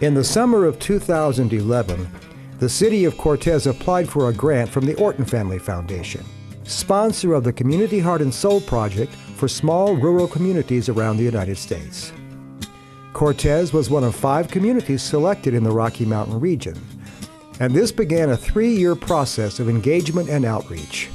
In the summer of 2011, the city of Cortez applied for a grant from the Orton Family Foundation, sponsor of the Community Heart and Soul Project for small rural communities around the United States. Cortez was one of 5 communities selected in the Rocky Mountain region, and this began a 3-year process of engagement and outreach.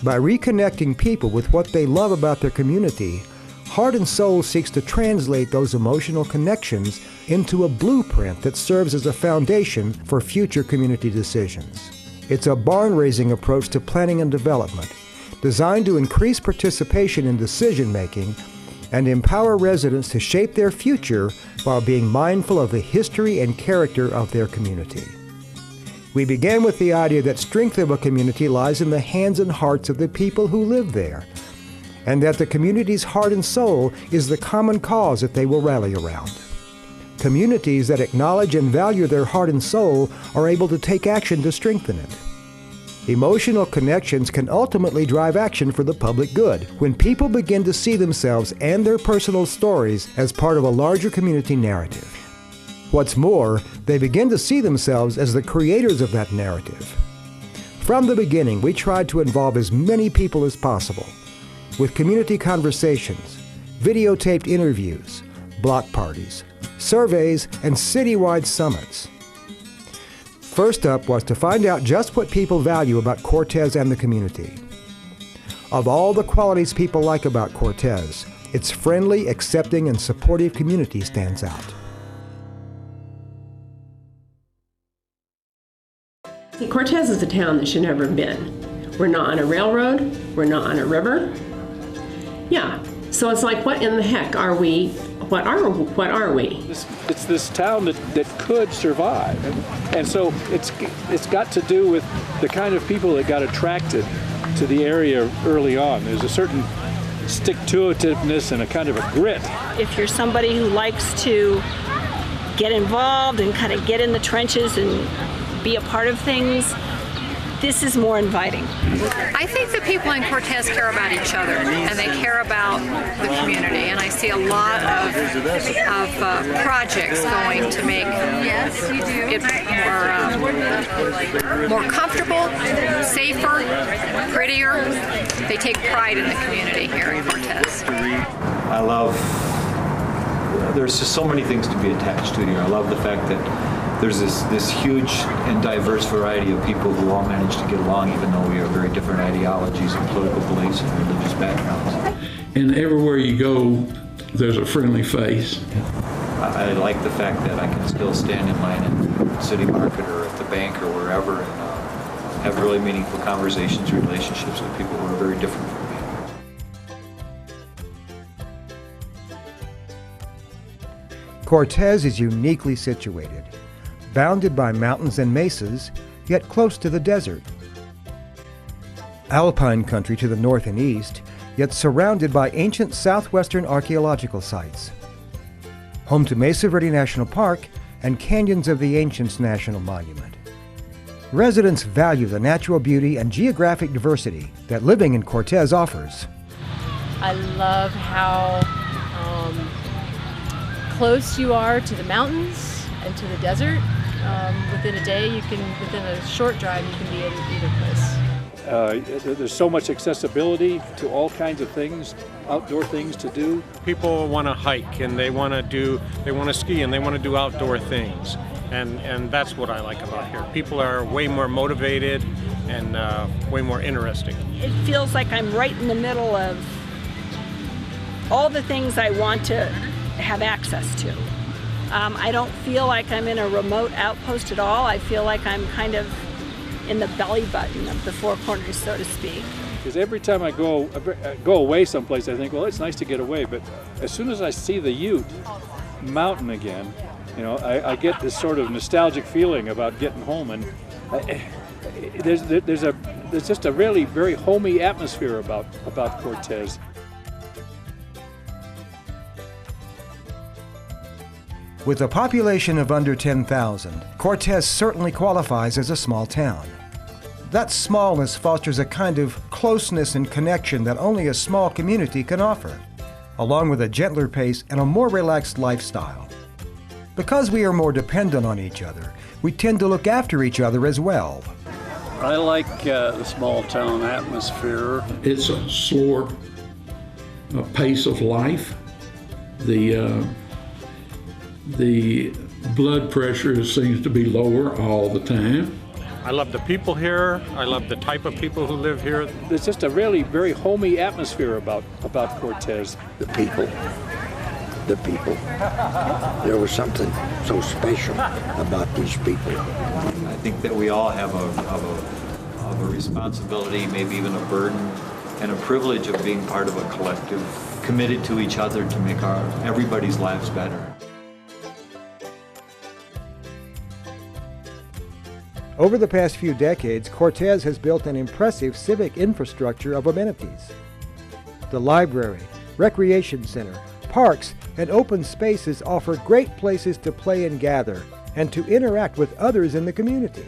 By reconnecting people with what they love about their community, Heart and Soul seeks to translate those emotional connections into a blueprint that serves as a foundation for future community decisions. It's a barn-raising approach to planning and development, designed to increase participation in decision-making and empower residents to shape their future while being mindful of the history and character of their community. We began with the idea that strength of a community lies in the hands and hearts of the people who live there, and that the community's heart and soul is the common cause that they will rally around. Communities that acknowledge and value their heart and soul are able to take action to strengthen it. Emotional connections can ultimately drive action for the public good when people begin to see themselves and their personal stories as part of a larger community narrative. What's more, they begin to see themselves as the creators of that narrative. From the beginning, we tried to involve as many people as possible, with community conversations, videotaped interviews, block parties, surveys, and citywide summits. First up was to find out just what people value about Cortez and the community. Of all the qualities people like about Cortez, its friendly, accepting, and supportive community stands out. See, Cortez is a town that should never have been. We're not on a railroad, we're not on a river. Yeah, so it's like, what in the heck are we? What are we? It's this town that could survive, and so it's got to do with the kind of people that got attracted to the area early on. There's a certain stick-to-itiveness and a kind of a grit. If you're somebody who likes to get involved and kind of get in the trenches and be a part of things, this is more inviting. I think the people in Cortez care about each other, and they care about the community, and I see a lot of projects going to make it more comfortable, safer, prettier. They take pride in the community here in Cortez. I love, there's just so many things to be attached to here. I love the fact that there's this huge and diverse variety of people who all manage to get along, even though we have very different ideologies and political beliefs and religious backgrounds. And everywhere you go, there's a friendly face. I like the fact that I can still stand in line at the city market or at the bank or wherever and have really meaningful conversations, relationships with people who are very different from me. Cortez is uniquely situated, bounded by mountains and mesas, yet close to the desert. Alpine country to the north and east, yet surrounded by ancient southwestern archaeological sites. Home to Mesa Verde National Park and Canyons of the Ancients National Monument. Residents value the natural beauty and geographic diversity that living in Cortez offers. I love how close you are to the mountains and to the desert. Within a day, within a short drive, you can be in either place. There's so much accessibility to all kinds of things, outdoor things to do. People want to hike and they want to ski and they want to do outdoor things. And that's what I like about here. People are way more motivated and way more interesting. It feels like I'm right in the middle of all the things I want to have access to. I don't feel like I'm in a remote outpost at all. I feel like I'm kind of in the belly button of the Four Corners, so to speak. Because every time I go away someplace, I think, well, it's nice to get away. But as soon as I see the Ute mountain again, you know, I get this sort of nostalgic feeling about getting home, and there's just a really very homey atmosphere about Cortez. With a population of under 10,000, Cortez certainly qualifies as a small town. That smallness fosters a kind of closeness and connection that only a small community can offer, along with a gentler pace and a more relaxed lifestyle. Because we are more dependent on each other, we tend to look after each other as well. I like the small town atmosphere. It's a slower pace of life. The blood pressure seems to be lower all the time. I love the people here. I love the type of people who live here. There's just a really very homey atmosphere about Cortez. The people. There was something so special about these people. I think that we all have a responsibility, maybe even a burden, and a privilege of being part of a collective, committed to each other to make everybody's lives better. Over the past few decades, Cortez has built an impressive civic infrastructure of amenities. The library, recreation center, parks, and open spaces offer great places to play and gather, and to interact with others in the community.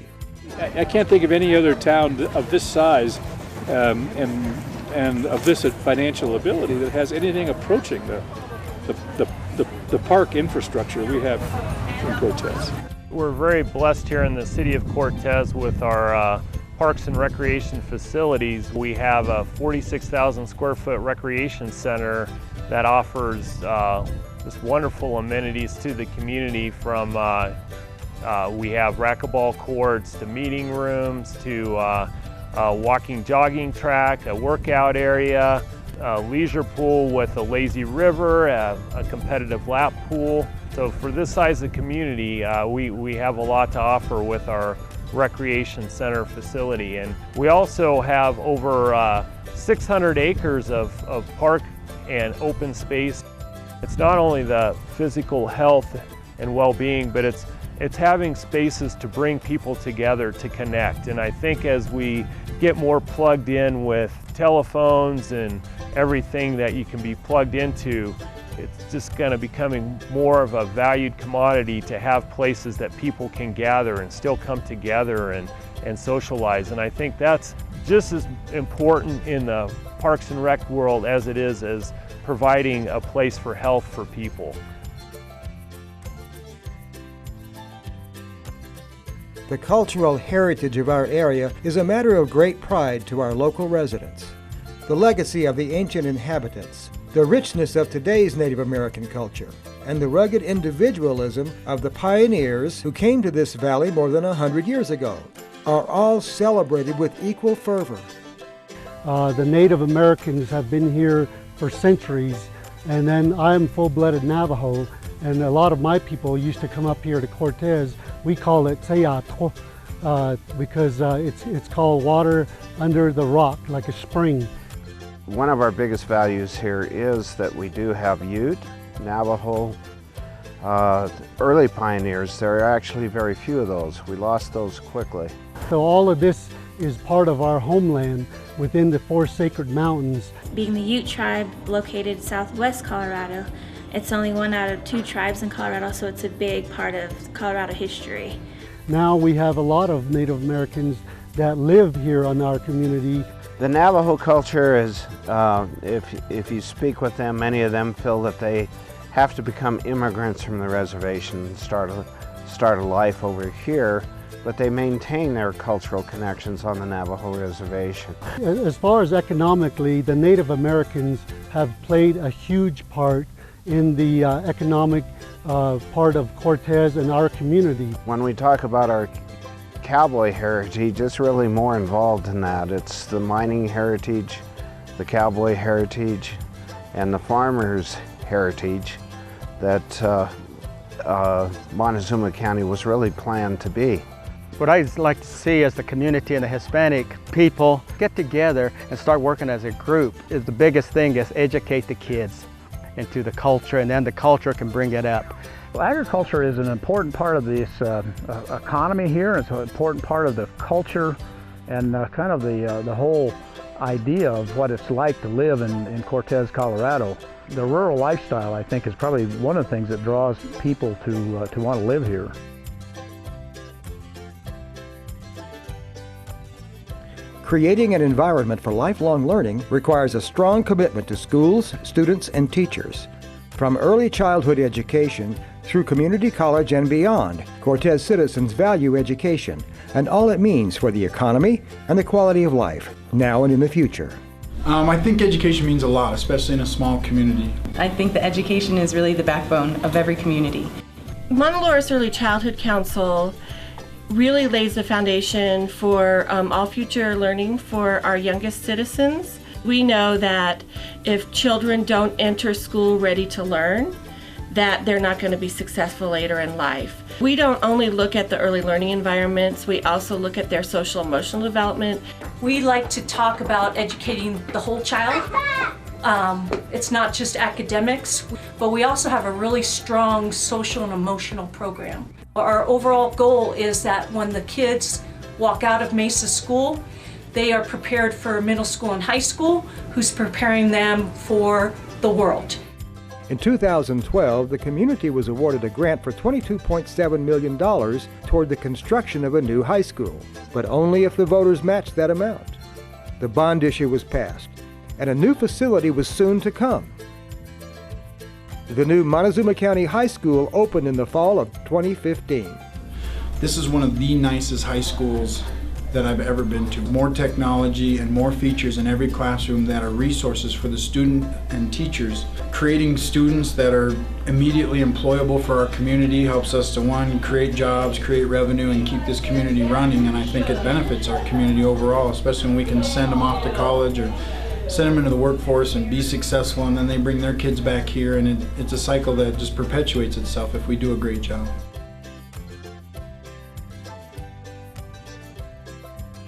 I can't think of any other town of this size and of this financial ability that has anything approaching the park infrastructure we have in Cortez. We're very blessed here in the city of Cortez with our parks and recreation facilities. We have a 46,000 square foot recreation center that offers just wonderful amenities to the community, from we have racquetball courts to meeting rooms to a walking jogging track, a workout area, a leisure pool with a lazy river, a competitive lap pool. So for this size of community, we have a lot to offer with our recreation center facility. And we also have over 600 acres of park and open space. It's not only the physical health and well-being, but it's having spaces to bring people together to connect. And I think as we get more plugged in with telephones and everything that you can be plugged into, it's just going to becoming more of a valued commodity to have places that people can gather and still come together and socialize. And I think that's just as important in the Parks and Rec world as it is as providing a place for health for people. The cultural heritage of our area is a matter of great pride to our local residents. The legacy of the ancient inhabitants, the richness of today's Native American culture, and the rugged individualism of the pioneers who came to this valley more than 100 years ago are all celebrated with equal fervor. The Native Americans have been here for centuries, and then I'm full-blooded Navajo, and a lot of my people used to come up here to Cortez. We call it Seyato because it's called water under the rock, like a spring. One of our biggest values here is that we do have Ute, Navajo, early pioneers. There are actually very few of those. We lost those quickly. So all of this is part of our homeland within the four sacred mountains. Being the Ute tribe located southwest Colorado, it's only one out of 2 tribes in Colorado, so it's a big part of Colorado history. Now we have a lot of Native Americans that live here in our community. The Navajo culture is, if you speak with them, many of them feel that they have to become immigrants from the reservation and start a life over here, but they maintain their cultural connections on the Navajo reservation. As far as economically, the Native Americans have played a huge part in the economic part of Cortez and our community. When we talk about our cowboy heritage, it's really more involved in that. It's the mining heritage, the cowboy heritage, and the farmers' heritage that Montezuma County was really planned to be. What I'd like to see is the community and the Hispanic people get together and start working as a group. The biggest thing is educate the kids into the culture, and then the culture can bring it up. Well, agriculture is an important part of this economy here. It's an important part of the culture and kind of the whole idea of what it's like to live in Cortez, Colorado. The rural lifestyle, I think, is probably one of the things that draws people to want to live here. Creating an environment for lifelong learning requires a strong commitment to schools, students, and teachers. From early childhood education Through community college and beyond, Cortez citizens value education and all it means for the economy and the quality of life, now and in the future. I think education means a lot, especially in a small community. I think that education is really the backbone of every community. Monteloras Early Childhood Council really lays the foundation for all future learning for our youngest citizens. We know that if children don't enter school ready to learn, that they're not going to be successful later in life. We don't only look at the early learning environments, we also look at their social emotional development. We like to talk about educating the whole child. It's not just academics, but we also have a really strong social and emotional program. Our overall goal is that when the kids walk out of Mesa School, they are prepared for middle school and high school, who's preparing them for the world. In 2012, the community was awarded a grant for $22.7 million toward the construction of a new high school, but only if the voters matched that amount. The bond issue was passed, and a new facility was soon to come. The new Montezuma County High School opened in the fall of 2015. This is one of the nicest high schools that I've ever been to. More technology and more features in every classroom that are resources for the student and teachers. Creating students that are immediately employable for our community helps us to, one, create jobs, create revenue, and keep this community running, and I think it benefits our community overall, especially when we can send them off to college or send them into the workforce and be successful, and then they bring their kids back here, and it's a cycle that just perpetuates itself if we do a great job.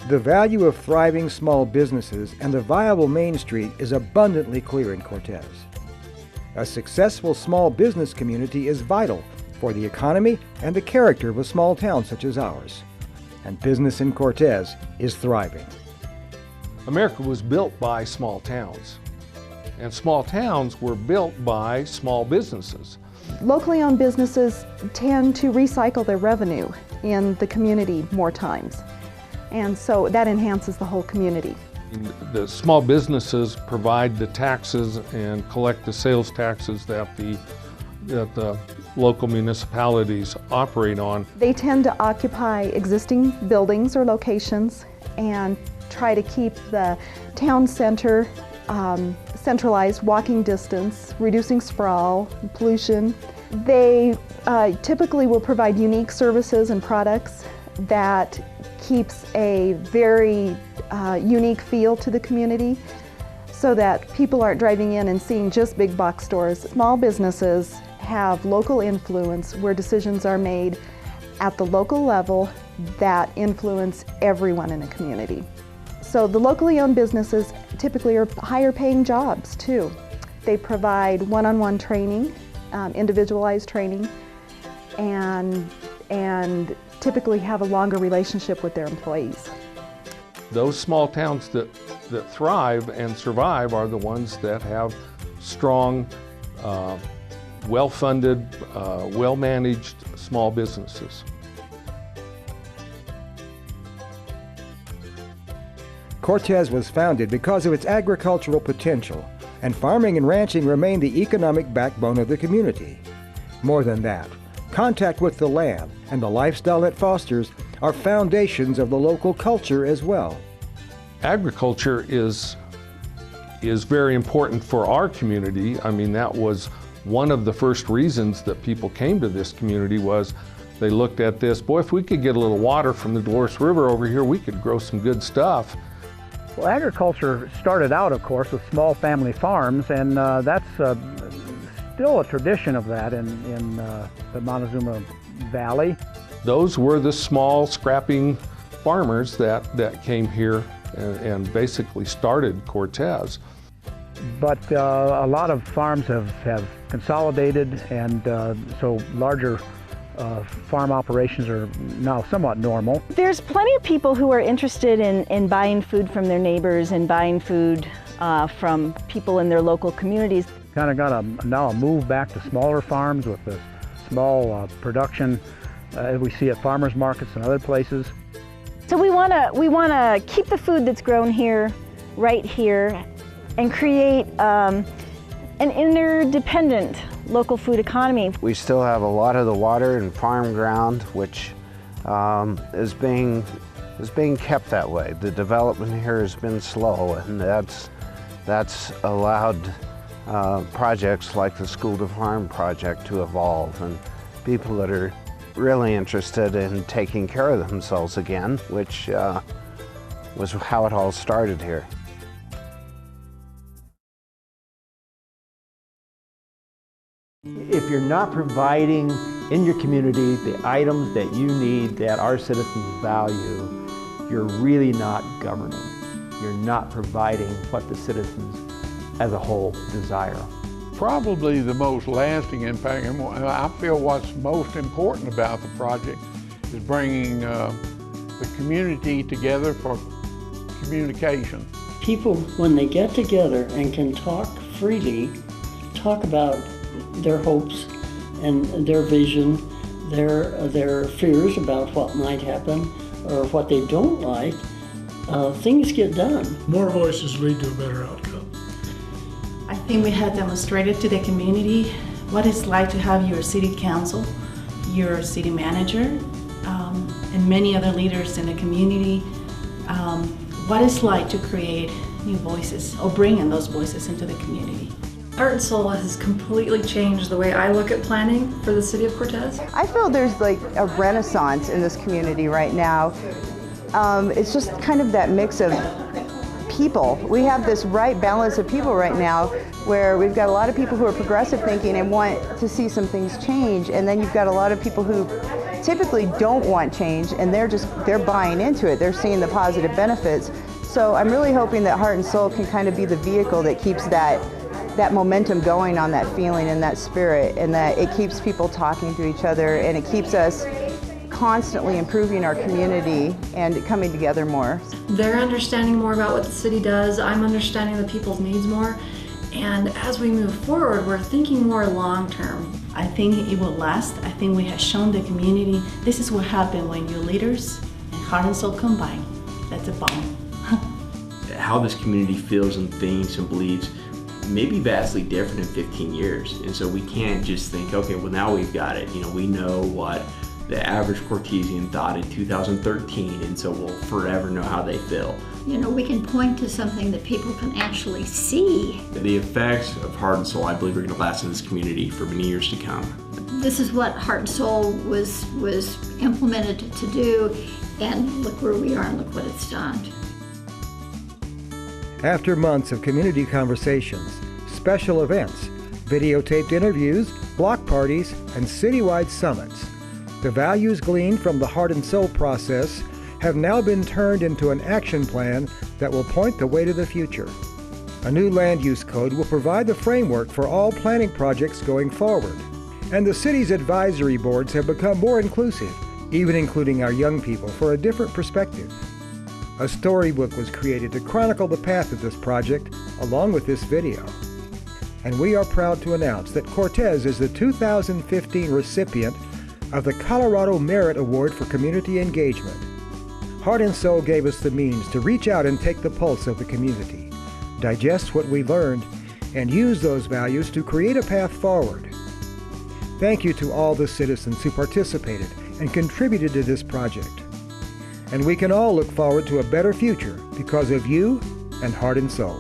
The value of thriving small businesses and a viable Main Street is abundantly clear in Cortez. A successful small business community is vital for the economy and the character of a small town such as ours. And business in Cortez is thriving. America was built by small towns, and small towns were built by small businesses. Locally owned businesses tend to recycle their revenue in the community more times. And so that enhances the whole community. The small businesses provide the taxes and collect the sales taxes that the local municipalities operate on. They tend to occupy existing buildings or locations and try to keep the town center centralized, walking distance, reducing sprawl, pollution. They typically will provide unique services and products that keeps a very unique feel to the community so that people aren't driving in and seeing just big box stores. Small businesses have local influence where decisions are made at the local level that influence everyone in a community. So the locally owned businesses typically are higher paying jobs too. They provide one-on-one training, individualized training, and typically have a longer relationship with their employees. Those small towns that thrive and survive are the ones that have strong, well-funded, well-managed small businesses. Cortez was founded because of its agricultural potential, and farming and ranching remain the economic backbone of the community. More than that, contact with the land and the lifestyle it fosters are foundations of the local culture as well. Agriculture is very important for our community. I mean, that was one of the first reasons that people came to this community was they looked at this, boy, if we could get a little water from the Dolores River over here, we could grow some good stuff. Well, agriculture started out, of course, with small family farms, and that's still a tradition of that in the Montezuma Valley. Those were the small, scrapping farmers that came here and basically started Cortez. But a lot of farms have consolidated, and so larger farm operations are now somewhat normal. There's plenty of people who are interested in buying food from their neighbors and buying food from people in their local communities. Kind of got now a move back to smaller farms with the small production we see at farmers markets and other places. So we want to keep the food that's grown here, right here, and create an interdependent local food economy. We still have a lot of the water and farm ground, which is being kept that way. The development here has been slow, and that's allowed projects like the School to Farm project to evolve, and people that are really interested in taking care of themselves again, which was how it all started here. If you're not providing in your community the items that you need that our citizens value, you're really not governing. You're not providing what the citizens as a whole desire. Probably the most lasting impact, and I feel what's most important about the project is bringing the community together for communication. People, when they get together and can talk freely, talk about their hopes and their vision, their fears about what might happen or what they don't like, things get done. More voices lead to a better outcome. I think we have demonstrated to the community what it's like to have your city council, your city manager, and many other leaders in the community, what it's like to create new voices or bring in those voices into the community. Heart and Soul has completely changed the way I look at planning for the city of Cortez. I feel there's like a renaissance in this community right now. It's just kind of that mix of people. We have this right balance of people right now where we've got a lot of people who are progressive thinking and want to see some things change, and then you've got a lot of people who typically don't want change, and they're buying into it. They're seeing the positive benefits. So I'm really hoping that Heart and Soul can kind of be the vehicle that keeps that momentum going on that feeling and that spirit, and that it keeps people talking to each other, and it keeps us constantly improving our community and coming together more. They're understanding more about what the city does. I'm understanding the people's needs more. And as we move forward, we're thinking more long-term. I think it will last. I think we have shown the community this is what happens when your leaders and Heart and Soul combine. That's a bomb. How this community feels and thinks and believes may be vastly different in 15 years. And so we can't just think, okay, well now we've got it. We know what the average Cortesian thought in 2013, and so we'll forever know how they feel. We can point to something that people can actually see. The effects of Heart and Soul, I believe, are going to last in this community for many years to come. This is what Heart and Soul was implemented to do, and look where we are and look what it's done. After months of community conversations, special events, videotaped interviews, block parties, and citywide summits, the values gleaned from the Heart and Soul process have now been turned into an action plan that will point the way to the future. A new land use code will provide the framework for all planning projects going forward. And the city's advisory boards have become more inclusive, even including our young people for a different perspective. A storybook was created to chronicle the path of this project, along with this video. And we are proud to announce that Cortez is the 2015 recipient of the Colorado Merit Award for Community Engagement. Heart and Soul gave us the means to reach out and take the pulse of the community, digest what we learned, and use those values to create a path forward. Thank you to all the citizens who participated and contributed to this project. And we can all look forward to a better future because of you and Heart and Soul.